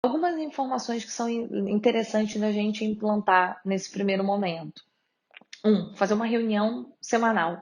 Algumas informações que são interessantes da gente implantar nesse primeiro momento. Fazer uma reunião semanal.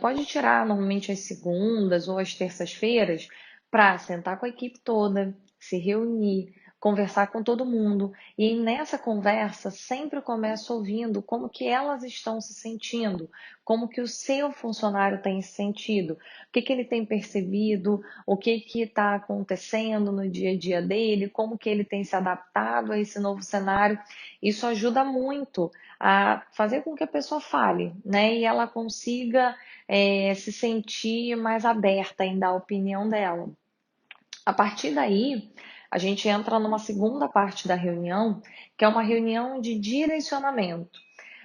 Pode tirar normalmente as segundas ou as terças-feiras para sentar com a equipe toda, se reunir, conversar com todo mundo. E nessa conversa sempre começa ouvindo como que elas estão se sentindo, como que o seu funcionário tem se sentido, o que que ele tem percebido, o que que está acontecendo no dia a dia dele, como que ele tem se adaptado a esse novo cenário. Isso ajuda muito a fazer com que a pessoa fale, né? E ela consiga se sentir mais aberta em dar a opinião dela. A partir daí, a gente entra numa segunda parte da reunião, que é uma reunião de direcionamento.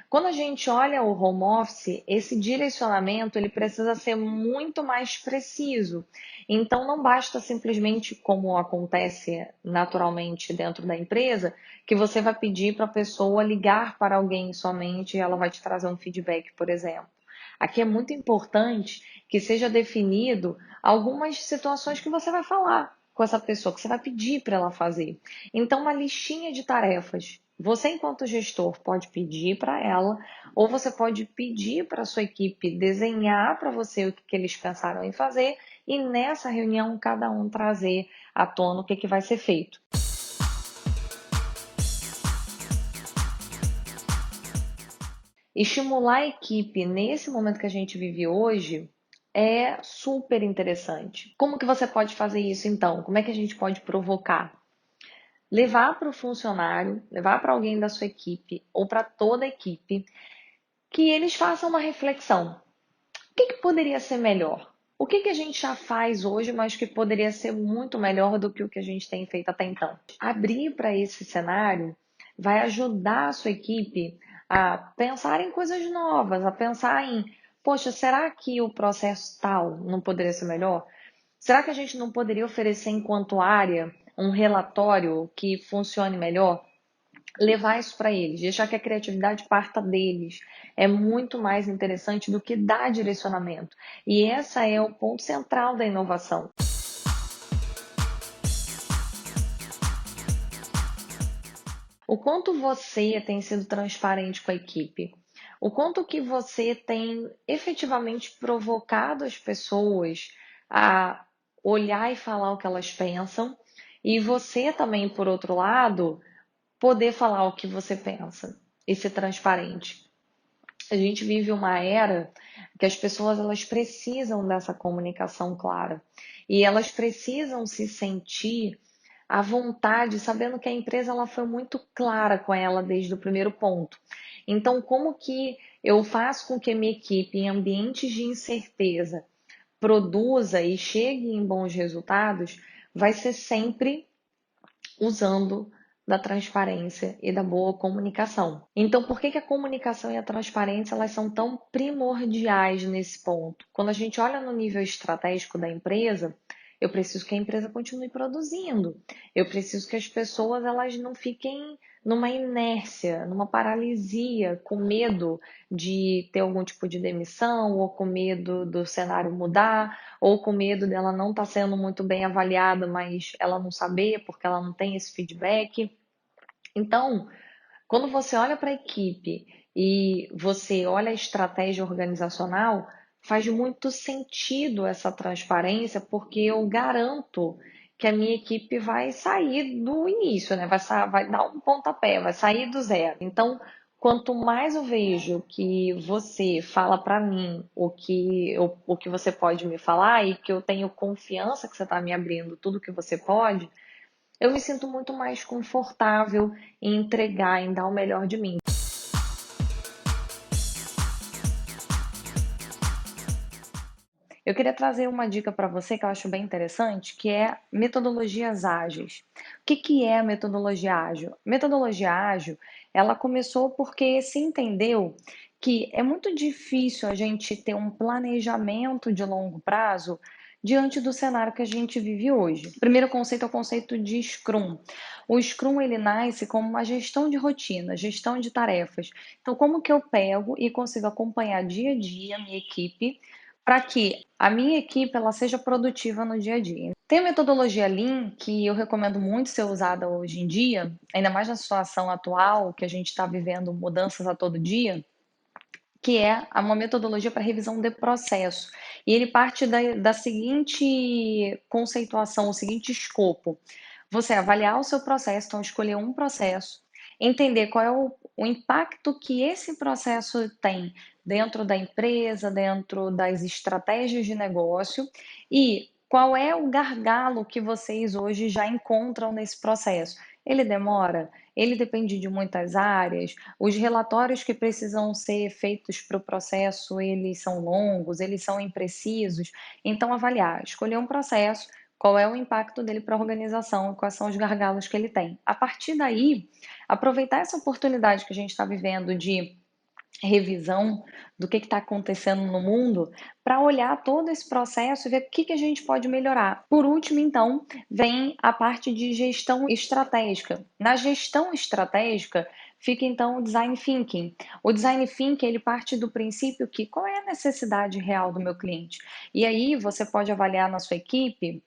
Quando a gente olha o home office, esse direcionamento ele precisa ser muito mais preciso. Então não basta simplesmente, como acontece naturalmente dentro da empresa, que você vai pedir para a pessoa ligar para alguém somente e ela vai te trazer um feedback, por exemplo. Aqui é muito importante que seja definido algumas situações que você vai falar com essa pessoa, que você vai pedir para ela fazer. Então, uma listinha de tarefas. Você, enquanto gestor, pode pedir para ela, ou você pode pedir para a sua equipe desenhar para você o que eles pensaram em fazer, e nessa reunião cada um trazer à tona o que vai ser feito. Estimular a equipe nesse momento que a gente vive hoje é super interessante. Como que você pode fazer isso então? Como é que a gente pode provocar? Levar para o funcionário, levar para alguém da sua equipe ou para toda a equipe, que eles façam uma reflexão. O que poderia ser melhor? O que a gente já faz hoje, mas que poderia ser muito melhor do que o que a gente tem feito até então? Abrir para esse cenário vai ajudar a sua equipe a pensar em coisas novas, a pensar em, poxa, será que o processo tal não poderia ser melhor? Será que a gente não poderia oferecer enquanto área um relatório que funcione melhor? Levar isso para eles, deixar que a criatividade parta deles, é muito mais interessante do que dar direcionamento. E esse é o ponto central da inovação. O quanto você tem sido transparente com a equipe? O quanto que você tem efetivamente provocado as pessoas a olhar e falar o que elas pensam? E você também, por outro lado, poder falar o que você pensa e ser transparente. A gente vive uma era que as pessoas elas precisam dessa comunicação clara e elas precisam se sentir à vontade, sabendo que a empresa ela foi muito clara com ela desde o primeiro ponto. Então, como que eu faço com que a minha equipe, em ambientes de incerteza, produza e chegue em bons resultados, vai ser sempre usando da transparência e da boa comunicação. Então, por que a comunicação e a transparência elas são tão primordiais nesse ponto? Quando a gente olha no nível estratégico da empresa, eu preciso que a empresa continue produzindo. Eu preciso que as pessoas elas não fiquem numa inércia, numa paralisia, com medo de ter algum tipo de demissão, ou com medo do cenário mudar, ou com medo dela não estar sendo muito bem avaliada, mas ela não saber porque ela não tem esse feedback. Então, quando você olha para a equipe e você olha a estratégia organizacional, faz muito sentido essa transparência, porque eu garanto que a minha equipe vai sair do início, né? Vai dar um pontapé, vai sair do zero. Então, quanto mais eu vejo que você fala para mim o que você pode me falar e que eu tenho confiança que você está me abrindo tudo que você pode, eu me sinto muito mais confortável em entregar, em dar o melhor de mim. Eu queria trazer uma dica para você que eu acho bem interessante, que é metodologias ágeis. O que que é a metodologia ágil? Metodologia ágil, ela começou porque se entendeu que é muito difícil a gente ter um planejamento de longo prazo diante do cenário que a gente vive hoje. O primeiro conceito é o conceito de Scrum. O Scrum ele nasce como uma gestão de rotina, gestão de tarefas. Então, como que eu pego e consigo acompanhar dia a dia a minha equipe para que a minha equipe ela seja produtiva no dia a dia? Tem a metodologia Lean, que eu recomendo muito ser usada hoje em dia, ainda mais na situação atual, que a gente está vivendo mudanças a todo dia, que é uma metodologia para revisão de processo. E ele parte da seguinte conceituação, o seguinte escopo: você avaliar o seu processo, então escolher um processo, entender qual é o impacto que esse processo tem dentro da empresa, dentro das estratégias de negócio e qual é o gargalo que vocês hoje já encontram nesse processo. Ele demora? Ele depende de muitas áreas? Os relatórios que precisam ser feitos para o processo, eles são longos, eles são imprecisos. Então, avaliar, escolher um processo, qual é o impacto dele para a organização, quais são os gargalos que ele tem. A partir daí, aproveitar essa oportunidade que a gente está vivendo de revisão do que está acontecendo no mundo para olhar todo esse processo e ver o que, que a gente pode melhorar. Por último, então, vem a parte de gestão estratégica. Na gestão estratégica fica então o design thinking. O design thinking ele parte do princípio que qual é a necessidade real do meu cliente? E aí você pode avaliar na sua equipe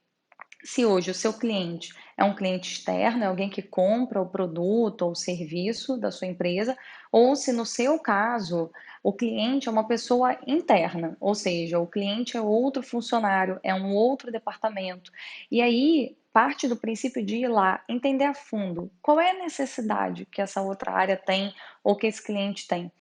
se hoje o seu cliente é um cliente externo, é alguém que compra o produto ou o serviço da sua empresa, ou se no seu caso o cliente é uma pessoa interna, ou seja, o cliente é outro funcionário, é um outro departamento. E aí parte do princípio de ir lá, entender a fundo qual é a necessidade que essa outra área tem ou que esse cliente tem.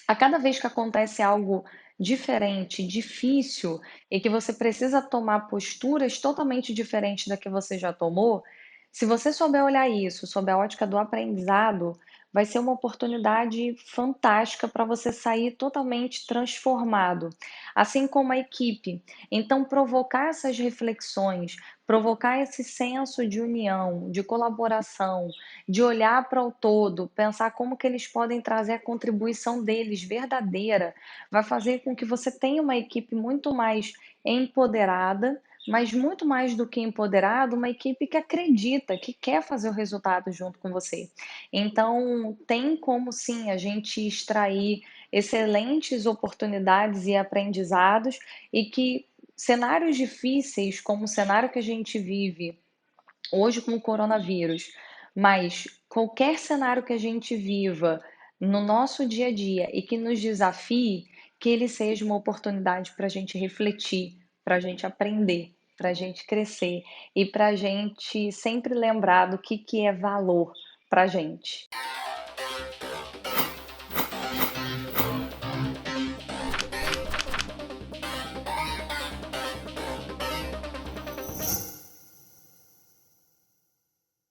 A cada vez que acontece algo diferente, difícil e que você precisa tomar posturas totalmente diferentes da que você já tomou, se você souber olhar isso sob a ótica do aprendizado, vai ser uma oportunidade fantástica para você sair totalmente transformado, assim como a equipe. Então, provocar essas reflexões, provocar esse senso de união, de colaboração, de olhar para o todo, pensar como que eles podem trazer a contribuição deles verdadeira, vai fazer com que você tenha uma equipe muito mais empoderada, mas muito mais do que empoderada, uma equipe que acredita, que quer fazer o resultado junto com você. Então, tem como sim a gente extrair excelentes oportunidades e aprendizados e que cenários difíceis, como o cenário que a gente vive hoje com o coronavírus, mas qualquer cenário que a gente viva no nosso dia a dia e que nos desafie, que ele seja uma oportunidade para a gente refletir, para a gente aprender, para a gente crescer e para a gente sempre lembrar do que é valor para a gente.